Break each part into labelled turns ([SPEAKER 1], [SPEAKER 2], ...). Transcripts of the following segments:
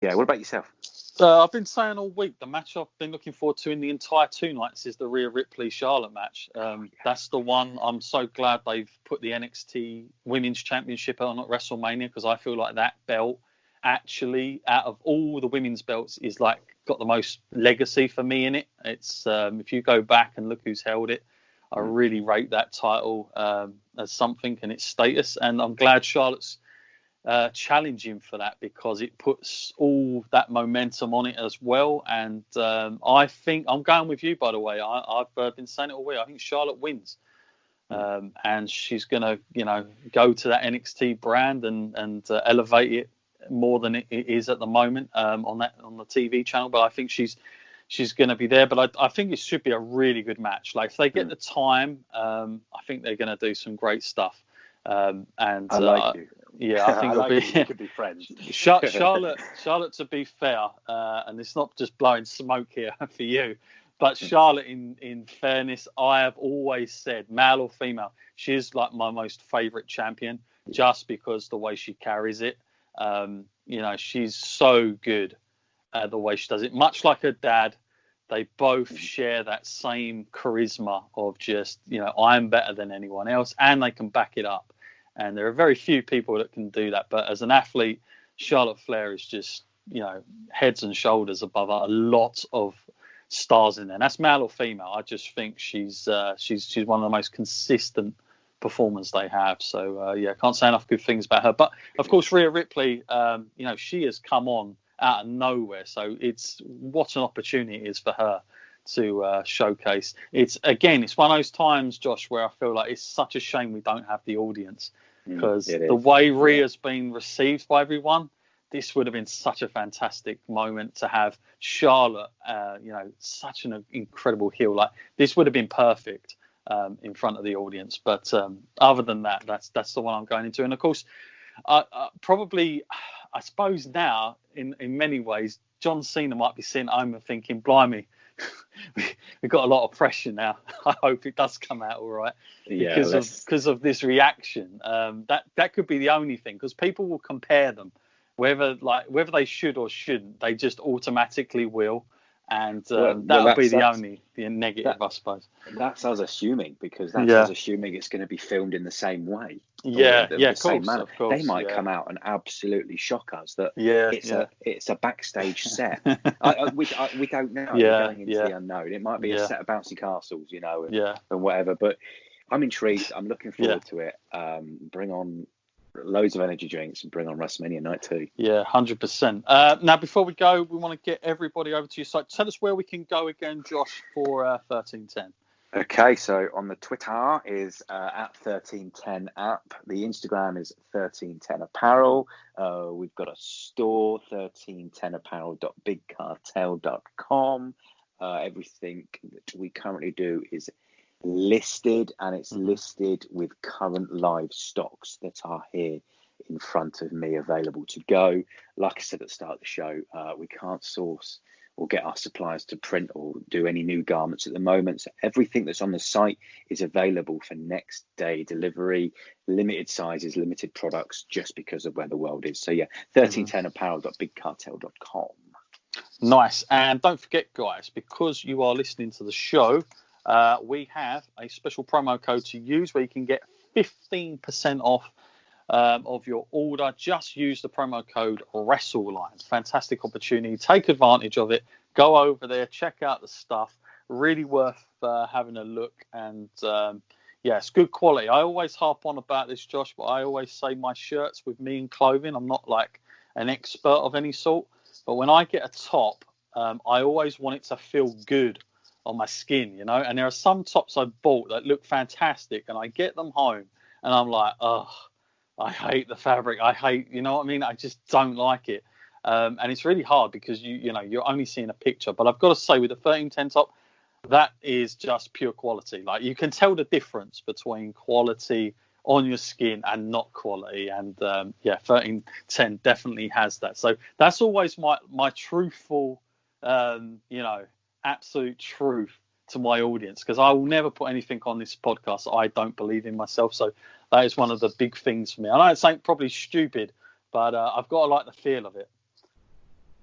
[SPEAKER 1] Yeah, what about yourself?
[SPEAKER 2] I've been saying all week, the match I've been looking forward to in the entire 2 nights is the Rhea Ripley-Charlotte match. That's the one. I'm so glad they've put the NXT Women's Championship on at WrestleMania, because I feel like that belt, actually, out of all the women's belts, is like got the most legacy for me in it. It's if you go back and look who's held it, I really rate that title as something in its status, and I'm glad Charlotte's challenging for that, because it puts all that momentum on it as well. And I think I'm going with you, by the way. I've been saying it all week. I think Charlotte wins, and she's gonna go to that NXT brand and elevate it more than it is at the moment on the TV channel. But I think she's going to be there. But I think it should be a really good match. Like, if they get the time, I think they're going to do some great stuff. And
[SPEAKER 1] I like you.
[SPEAKER 2] Yeah, I think
[SPEAKER 1] we could be friends.
[SPEAKER 2] Charlotte, to be fair, and it's not just blowing smoke here for you, but Charlotte, in fairness, I have always said, male or female, she's like my most favourite champion, just because the way she carries it. She's so good at the way she does it. Much like her dad, they both share that same charisma of just, I'm better than anyone else, and they can back it up. And there are very few people that can do that. But as an athlete, Charlotte Flair is just, heads and shoulders above a lot of stars in there. And that's male or female. I just think she's one of the most consistent performers they have. So, can't say enough good things about her. But, of course, Rhea Ripley, she has come on out of nowhere. So it's what an opportunity it is for her to showcase. It's one of those times, Josh, where I feel like it's such a shame we don't have the audience, because the way Rhea's been received by everyone, this would have been such a fantastic moment to have Charlotte, such an incredible heel. Like, this would have been perfect in front of the audience. But other than that, that's the one I'm going into. And of course, probably, I suppose now, in many ways, John Cena might be sitting home and thinking, blimey, we've got a lot of pressure now. I hope it does come out all right, because of this reaction. That could be the only thing, because people will compare them, whether they should or shouldn't. They just automatically will, and that'll be the negative, I suppose.
[SPEAKER 1] That's us assuming, because that's us assuming it's going to be filmed in the same way.
[SPEAKER 2] Of course.
[SPEAKER 1] They might come out and absolutely shock us that it's a backstage set. We don't know. We're going into the unknown. It might be a set of bouncy castles, and whatever. But I'm intrigued. I'm looking forward to it. Bring on loads of energy drinks and bring on WrestleMania night 2. Yeah,
[SPEAKER 2] 100%. Now, before we go, we want to get everybody over to your site. Tell us where we can go again, Josh, for 1310.
[SPEAKER 1] Okay, so on the Twitter is at 1310 app. The Instagram is 1310 apparel. We've got a store, 1310apparel.bigcartel.com. Everything that we currently do is listed, and it's listed with current live stocks that are here in front of me, available to go. Like I said at the start of the show, we can't source or get our suppliers to print or do any new garments at the moment. So everything that's on the site is available for next day delivery, limited sizes, limited products, just because of where the world is. So 1310apparel.bigcartel.com.
[SPEAKER 2] Nice. And don't forget, guys, because you are listening to the show, we have a special promo code to use where you can get 15% off of your order. Just use the promo code WrestleLine. Fantastic opportunity. Take advantage of it. Go over there, check out the stuff. Really worth having a look. And it's good quality. I always harp on about this, Josh, but I always say my shirts with me and clothing, I'm not like an expert of any sort, but when I get a top, I always want it to feel good on my skin, and there are some tops I've bought that look fantastic, and I get them home and I'm like, I hate the fabric. I hate, I just don't like it. And it's really hard because you're only seeing a picture. But I've got to say, with the 1310 top, that is just pure quality. Like, you can tell the difference between quality on your skin and not quality. And 1310 definitely has that. So that's always my truthful, absolute truth to my audience, because I will never put anything on this podcast I don't believe in myself. So that is one of the big things for me. I know it's probably stupid, but I've got to like the feel of it.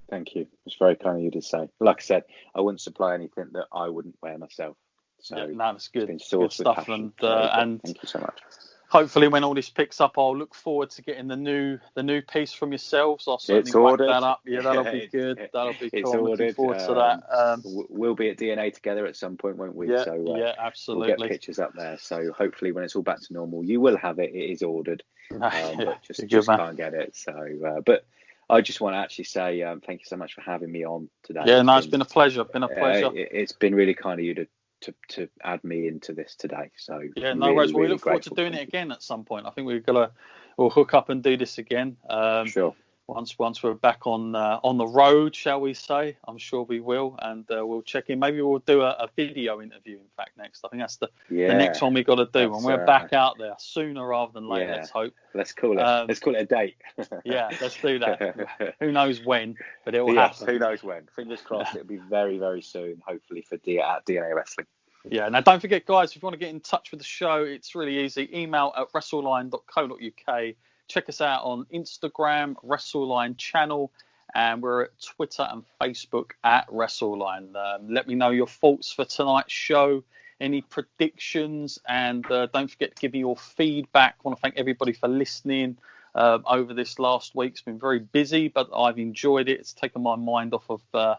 [SPEAKER 1] Thank you. It's very kind of you to say. Like I said, I wouldn't supply anything that I wouldn't wear myself. So
[SPEAKER 2] Yeah, no, that's good.
[SPEAKER 1] It's been sourced
[SPEAKER 2] Good stuff.
[SPEAKER 1] with passion.
[SPEAKER 2] And
[SPEAKER 1] Thank you so much.
[SPEAKER 2] hopefully when all this picks up, I'll look forward to getting the new piece from yourselves. I'll certainly whack that up. Yeah, that'll be good. That'll be cool. I'm looking forward to that.
[SPEAKER 1] We'll be at DNA together at some point, won't we?
[SPEAKER 2] Yeah,
[SPEAKER 1] so
[SPEAKER 2] absolutely.
[SPEAKER 1] We'll get pictures up there. So hopefully when it's all back to normal, you will have it. It is ordered, but just can't get it. So, but I just want to actually say thank you so much for having me on today.
[SPEAKER 2] Yeah, it's been a pleasure.
[SPEAKER 1] It's been really kind of you to add me into this today. So
[SPEAKER 2] yeah, no worries. We look forward to doing it again at some point. I think we'll hook up and do this again.
[SPEAKER 1] Sure.
[SPEAKER 2] Once we're back on the road, shall we say? I'm sure we will, and we'll check in. Maybe we'll do a video interview. In fact, next. I think that's the next one we got to do when we're back out there, sooner rather than later. Let's hope.
[SPEAKER 1] Let's call it. Let's call it a date.
[SPEAKER 2] Yeah, let's do that. Who knows when, but it will happen.
[SPEAKER 1] Who knows when? Fingers crossed. It'll be very, very soon. Hopefully for at DNA Wrestling.
[SPEAKER 2] Yeah. Now, don't forget, guys, if you want to get in touch with the show, it's really easy. Email at wrestleline.co.uk. Check us out on Instagram, WrestleLine channel, and we're at Twitter and Facebook at WrestleLine. Let me know your thoughts for tonight's show, any predictions, and don't forget to give me your feedback. I want to thank everybody for listening over this last week. It's been very busy, but I've enjoyed it. It's taken my mind off of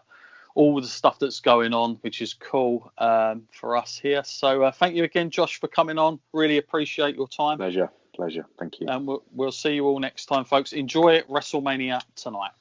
[SPEAKER 2] all the stuff that's going on, which is cool for us here. So thank you again, Josh, for coming on. Really appreciate your time.
[SPEAKER 1] Pleasure. Thank you.
[SPEAKER 2] And we'll see you all next time, folks. Enjoy WrestleMania tonight.